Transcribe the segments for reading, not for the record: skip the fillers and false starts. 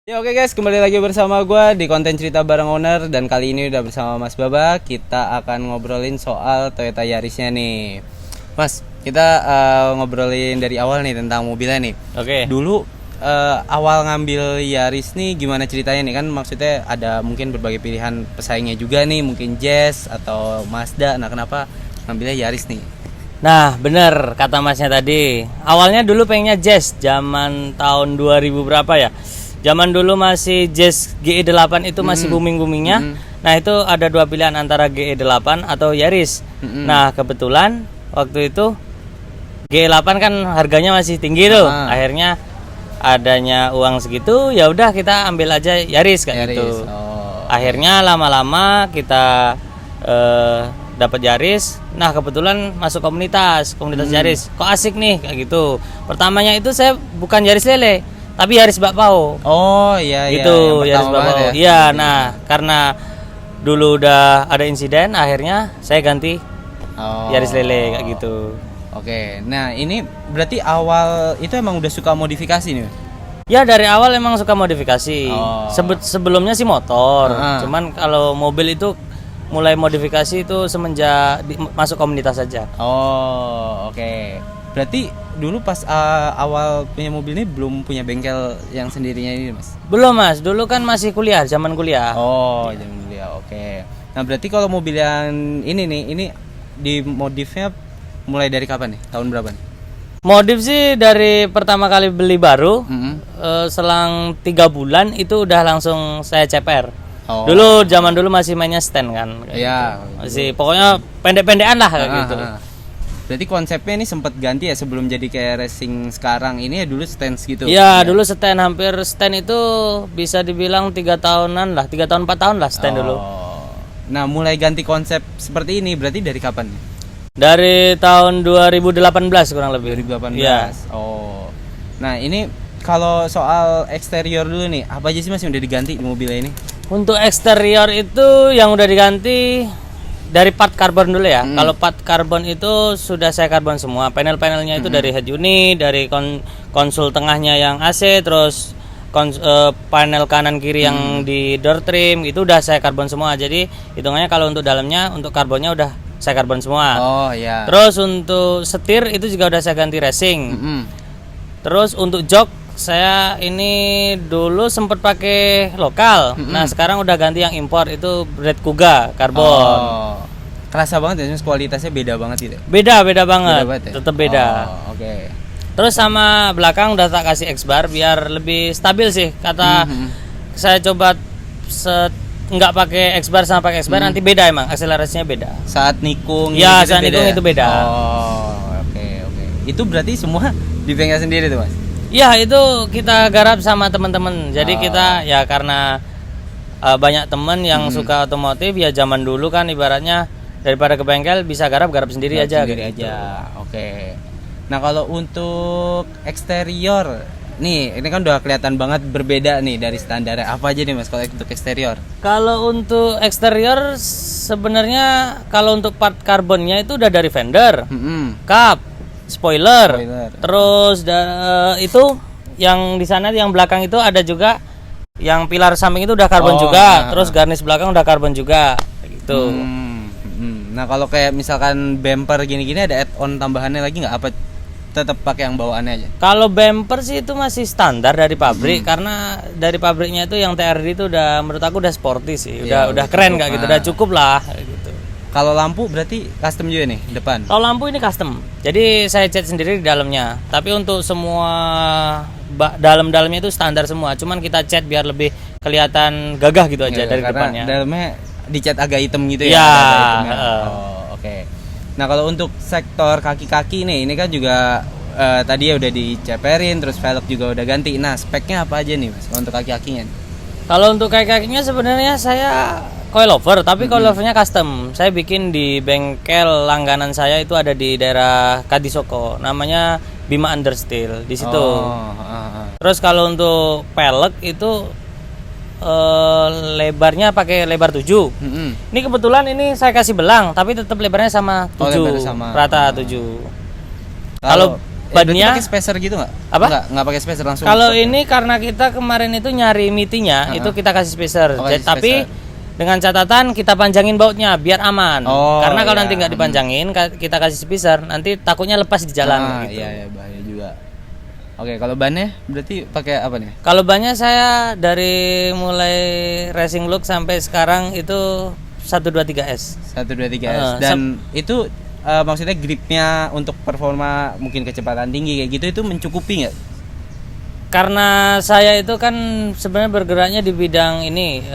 Ya oke guys, kembali lagi bersama gue di konten cerita bareng owner. Dan kali ini udah bersama Mas Baba. Kita akan ngobrolin soal Toyota Yarisnya nih. Mas, kita ngobrolin dari awal nih tentang mobilnya nih. Oke. Dulu awal ngambil Yaris nih gimana ceritanya nih? Kan maksudnya ada mungkin berbagai pilihan pesaingnya juga nih. Mungkin Jazz atau Mazda. Nah kenapa ngambilnya Yaris nih? Nah, bener kata masnya tadi. Awalnya dulu pengennya Jazz zaman tahun 2000 berapa ya? Zaman dulu masih Jazz GE8 itu masih booming-boomingnya. Nah, itu ada dua pilihan antara GE8 atau Yaris. Nah, kebetulan waktu itu GE8 kan harganya masih tinggi tuh. Akhirnya adanya uang segitu, ya udah kita ambil aja Yaris kayak Yaris. gitu. Oh. Akhirnya lama-lama kita dapat Yaris. Nah, kebetulan masuk komunitas Yaris. Kok asik nih kayak gitu. Pertamanya itu saya bukan Yaris lele, tapi Yaris bakpao. Oh iya Gitu, iya. Yaris bakpao. Iya, nah karena dulu udah ada insiden, akhirnya saya ganti Yaris lele kayak gitu. Oke, nah ini berarti awal itu emang udah suka modifikasi nih? Ya dari awal emang suka modifikasi. Oh. Sebelumnya sih motor. Cuman kalau mobil itu mulai modifikasi itu semenjak masuk komunitas saja. Oh oke. Berarti dulu pas awal punya mobil ini belum punya bengkel yang sendirinya ini mas? Belum mas, dulu kan masih kuliah, zaman kuliah. Oh zaman kuliah, oke. Nah berarti kalau mobil yang ini nih, ini dimodifnya mulai dari kapan nih? Tahun berapa nih? Modif sih dari pertama kali beli baru, selang 3 bulan itu udah langsung saya ceper. Oh. Dulu zaman dulu masih mainnya stand kan. Iya. Gitu. Masih pokoknya pendek-pendekan lah kayak gitu. Berarti konsepnya ini sempat ganti ya sebelum jadi kayak racing sekarang. Ini ya dulu stand gitu. Iya, dulu stand hampir stand itu bisa dibilang 3 tahunan lah, 3 tahun 4 tahun lah stand dulu. Nah, mulai ganti konsep seperti ini berarti dari kapan? Dari tahun 2018 kurang lebih. 2018. Iya. Oh. Nah, ini kalau soal eksterior dulu nih, apa aja sih Mas yang udah diganti di mobilnya ini? Untuk eksterior itu yang udah diganti dari part karbon dulu ya. Kalau part karbon itu sudah saya karbon semua. Panel-panelnya itu dari head unit, dari konsol tengahnya yang AC, terus panel kanan kiri yang di door trim itu udah saya karbon semua. Jadi hitungannya kalau untuk dalamnya, untuk karbonnya udah saya karbon semua. Oh iya. Terus untuk setir itu juga udah saya ganti racing. Terus untuk jok saya ini dulu sempat pakai lokal. Nah, sekarang udah ganti yang impor itu Red Kuga karbon. Oh. Kerasa banget ya, kualitasnya beda banget gitu. Beda banget. Ya? Tetap beda. Oh, oke. Terus sama belakang udah tak kasih X-bar biar lebih stabil sih. Kata saya coba nggak pakai X-bar sama pakai X-bar nanti beda emang akselerasinya beda. Saat nikung Ya, gitu saat beda nikung ya? itu beda. Oh, oke. Itu berarti semua di bengkel sendiri tuh, Mas? Ya, itu kita garap sama teman-teman. Jadi kita ya karena banyak teman yang suka otomotif ya, zaman dulu kan ibaratnya daripada ke bengkel bisa garap sendiri aja. Sendiri gitu. aja. Oke. Nah, kalau untuk eksterior nih, ini kan udah kelihatan banget berbeda nih dari standarnya. Apa aja nih Mas kalau untuk eksterior? Kalau untuk eksterior sebenarnya kalau untuk part karbonnya itu udah dari fender, kap, spoiler. Terus itu yang di sana yang belakang itu ada juga yang pilar samping itu udah karbon juga. Terus garnish belakang udah karbon juga gitu. Nah, kalau kayak misalkan bumper gini-gini ada add-on tambahannya lagi nggak? Apa tetap pakai yang bawaannya aja? Kalau bumper sih itu masih standar dari pabrik karena dari pabriknya itu yang TRD itu udah menurut aku udah sporty sih, udah keren kayak gitu, udah cukup lah gitu. Kalau lampu berarti custom juga nih depan? Kalau lampu ini custom, jadi saya cat sendiri di dalamnya. Tapi untuk semua dalam-dalamnya itu standar semua, cuman kita cat biar lebih kelihatan gagah gitu aja dari depannya. Dalamnya dicat agak hitam gitu ya? Ya. Oh, oke. Nah, kalau untuk sektor kaki-kaki nih, ini kan juga tadi ya udah diceperin, terus velg juga udah ganti. Nah, speknya apa aja nih Mas untuk kaki-kakinya? Kalau untuk kaki-kakinya sebenarnya saya coilover, tapi coilovernya custom. Saya bikin di bengkel langganan saya itu ada di daerah Kadisoko, namanya Bima Understeel di situ. Terus kalau untuk pelek itu lebarnya pakai lebar 7. Ini kebetulan ini saya kasih belang, tapi tetap lebarnya sama 7. Lebarnya sama. Rata 7. Kalau berarti bannya pakai spacer gitu nggak? Apa? Nggak pakai spacer langsung. Kalau ini karena kita kemarin itu nyari mitinya, itu kita kasih spacer. Oh, kasih Tapi spacer. dengan catatan kita panjangin bautnya biar aman. Oh, karena kalau iya. nanti nggak dipanjangin, kita kasih spacer, nanti takutnya lepas di jalan gitu. Iya, bahaya juga. Oke, kalau bannya berarti pakai apa nih? Kalau bannya saya dari mulai racing look sampai sekarang itu 123S. 123S. Dan itu maksudnya gripnya untuk performa mungkin kecepatan tinggi kayak gitu itu mencukupi nggak? Karena saya itu kan sebenarnya bergeraknya di bidang ini,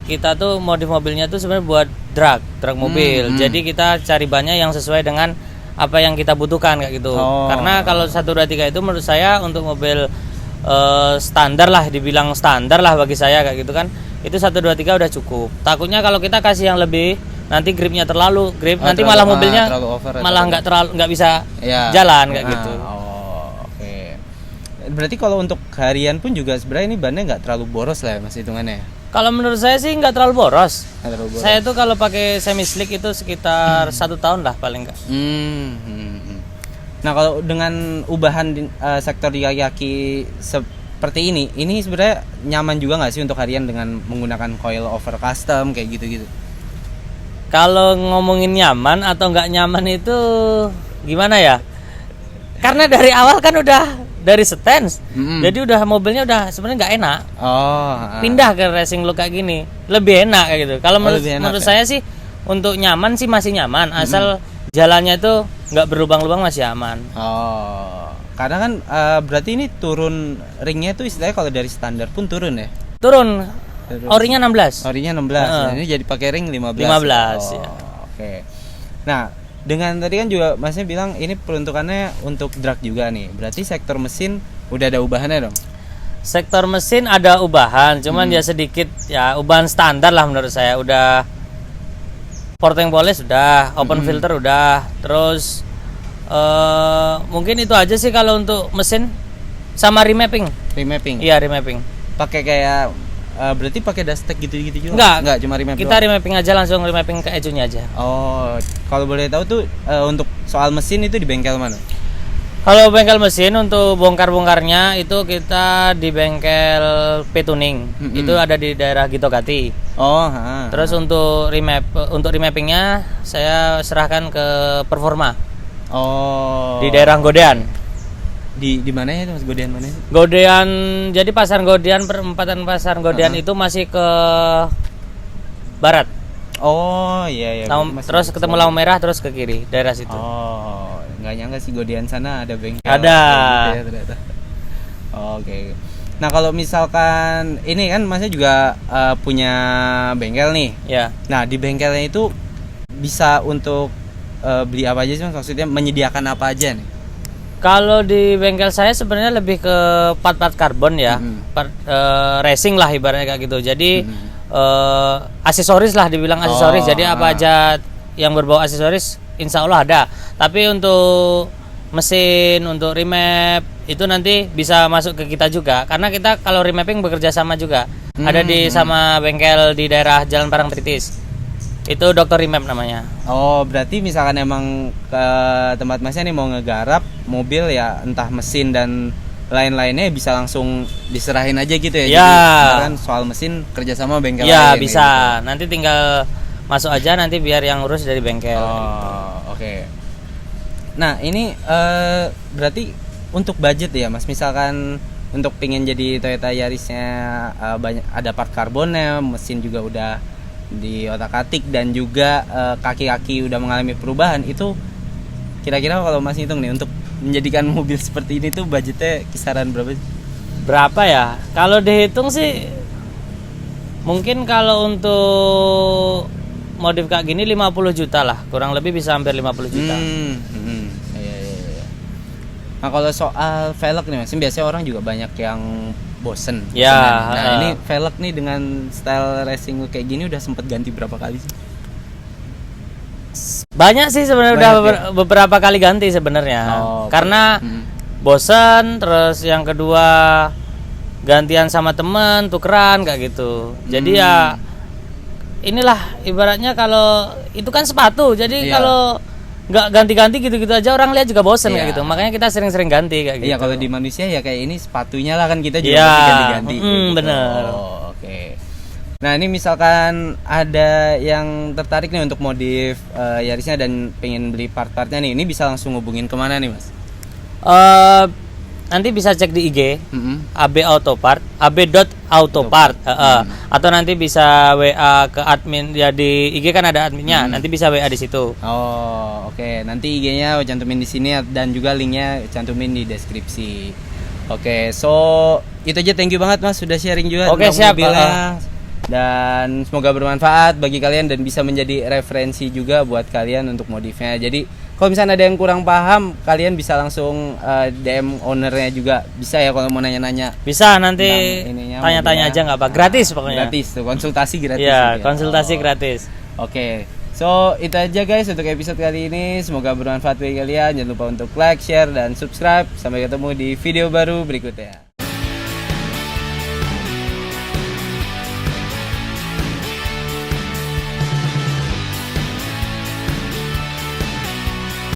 kita tuh modif mobilnya tuh sebenarnya buat drag mobil. Jadi kita cari bannya yang sesuai dengan apa yang kita butuhkan kayak gitu. Karena kalau 123 itu menurut saya untuk mobil standar lah, dibilang standar lah bagi saya kayak gitu kan. Itu 123 udah cukup. Takutnya kalau kita kasih yang lebih, nanti gripnya terlalu grip, nanti malah mobilnya malah nggak bisa jalan kayak gitu. Oke. Berarti kalau untuk harian pun juga sebenarnya ini bannya nggak terlalu boros lah ya, Mas, hitungannya. Kalau menurut saya sih nggak terlalu boros. Saya tuh kalau pakai semi slick itu sekitar 1 tahun lah paling nggak. Nah, kalau dengan ubahan sektor di kaki-kaki seperti ini sebenarnya nyaman juga nggak sih untuk harian dengan menggunakan coil over custom kayak gitu-gitu? Kalau ngomongin nyaman atau nggak nyaman itu gimana ya? Karena dari awal kan udah dari stance, jadi udah mobilnya udah sebenarnya nggak enak. Pindah ke racing look kayak gini lebih enak kayak gitu. Kalau menurut saya sih untuk nyaman sih masih nyaman, asal jalannya itu nggak berlubang-lubang masih aman. Karena kan berarti ini turun ringnya tuh istilahnya kalau dari standar pun turun ya? Turun. Orinya 16. Orinya 16. Ini jadi pakai ring 15. 15 ya. Oke. Nah, dengan tadi kan juga Masnya bilang ini peruntukannya untuk drag juga nih. Berarti sektor mesin udah ada ubahannya dong? Sektor mesin ada ubahan, cuman ya sedikit ya, ubahan standar lah menurut saya. Udah porting polish udah, open filter udah, terus mungkin itu aja sih kalau untuk mesin, sama remapping. Iya, remapping. Pakai kayak berarti pakai dustek gitu-gitu juga? Enggak, cuma remapping. Kita remapping aja, langsung remapping ke ejunya aja. Kalau boleh tahu tuh untuk soal mesin itu di bengkel mana? Kalau bengkel mesin untuk bongkar-bongkarnya itu kita di bengkel P-Tuning. Itu ada di daerah Gitokati. Terus untuk remappingnya saya serahkan ke Performa. Di daerah Godean. Di mana ya itu, Mas? Godean mana? Godean, jadi pasar Godean, perempatan pasar Godean itu masih ke barat. Iya. Terus ketemu lampu merah terus ke kiri, daerah situ. Nggak nyangka sih Godean sana ada bengkel. Ada. Gitu ya, ternyata. Oke. Nah, kalau misalkan ini kan Masnya juga punya bengkel nih. Ya. Nah, di bengkelnya itu bisa untuk beli apa aja sih, Mas? Maksudnya menyediakan apa aja nih? Kalau di bengkel saya sebenarnya lebih ke part-part karbon ya, part racing lah ibaratnya kayak gitu. Jadi aksesoris lah, dibilang aksesoris. Jadi apa aja yang berbau aksesoris, insya Allah ada. Tapi untuk mesin, untuk remap itu nanti bisa masuk ke kita juga. Karena kita kalau remapping bekerja sama juga. Ada di sama bengkel di daerah Jalan Parangtritis. Itu Dr. Remap namanya. Berarti misalkan emang ke tempat Masnya nih mau ngegarap mobil ya, entah mesin dan lain-lainnya bisa langsung diserahin aja gitu ya? Ya. Jadi kan soal mesin kerjasama bengkel ya lain. Bisa Gitu. Nanti tinggal masuk aja, nanti biar yang urus dari bengkel. Oke. Nah ini berarti untuk budget ya Mas, misalkan untuk pengen jadi Toyota Yarisnya banyak, ada part karbonnya, mesin juga udah di otak-atik dan juga kaki-kaki udah mengalami perubahan, itu kira-kira kalau Mas hitung nih untuk menjadikan mobil seperti ini tuh budgetnya kisaran berapa ya? Kalau dihitung sih mungkin kalau untuk modif kayak gini 50 juta lah, kurang lebih bisa hampir 50 juta. Iya. Nah, kalau soal velg nih Mas, biasanya orang juga banyak yang bosen. Nah, ini velg nih dengan style racing kayak gini udah sempet ganti berapa kali sih? Banyak sih sebenarnya, udah beberapa kali ganti sebenarnya. Karena bosen, terus yang kedua gantian sama temen, tukeran kayak gitu. Jadi ya inilah ibaratnya, kalau itu kan sepatu. Jadi kalau nggak ganti-ganti gitu-gitu aja orang lihat juga bosen Iya. kayak gitu. Makanya kita sering-sering ganti kayak gitu. Iya, kalau di manusia ya kayak ini sepatunya lah kan kita juga Iya, pasti ganti-ganti. kayak gitu. bener. Oh, oke. Nah, ini misalkan ada yang tertarik nih untuk modif Yarisnya dan pengen beli part-partnya nih, ini bisa langsung hubungin kemana nih, Mas? Nanti bisa cek di IG Mm-mm. AB Autopart, ab.autopart, atau nanti bisa WA ke admin ya, di IG kan ada adminnya, nanti bisa WA di situ. Oh, oke. Nanti IG-nya aku cantumin di sini dan juga linknya cantumin di deskripsi. Oke, so itu aja. Thank you banget Mas sudah sharing juga Oke, tentang siap, mobilnya. Dan semoga bermanfaat bagi kalian dan bisa menjadi referensi juga buat kalian untuk modifnya. Jadi kalau misalnya ada yang kurang paham, kalian bisa langsung DM ownernya juga. Bisa ya kalau mau nanya-nanya. Bisa nanti Tentang ininya, tanya-tanya mobilnya. aja nggak apa, gratis pokoknya. Gratis tuh, konsultasi gratis. Iya, gitu ya. konsultasi Oh. gratis. Oke, so itu aja guys untuk episode kali ini. Semoga bermanfaat bagi kalian. Jangan lupa untuk like, share, dan subscribe. Sampai ketemu di video baru berikutnya.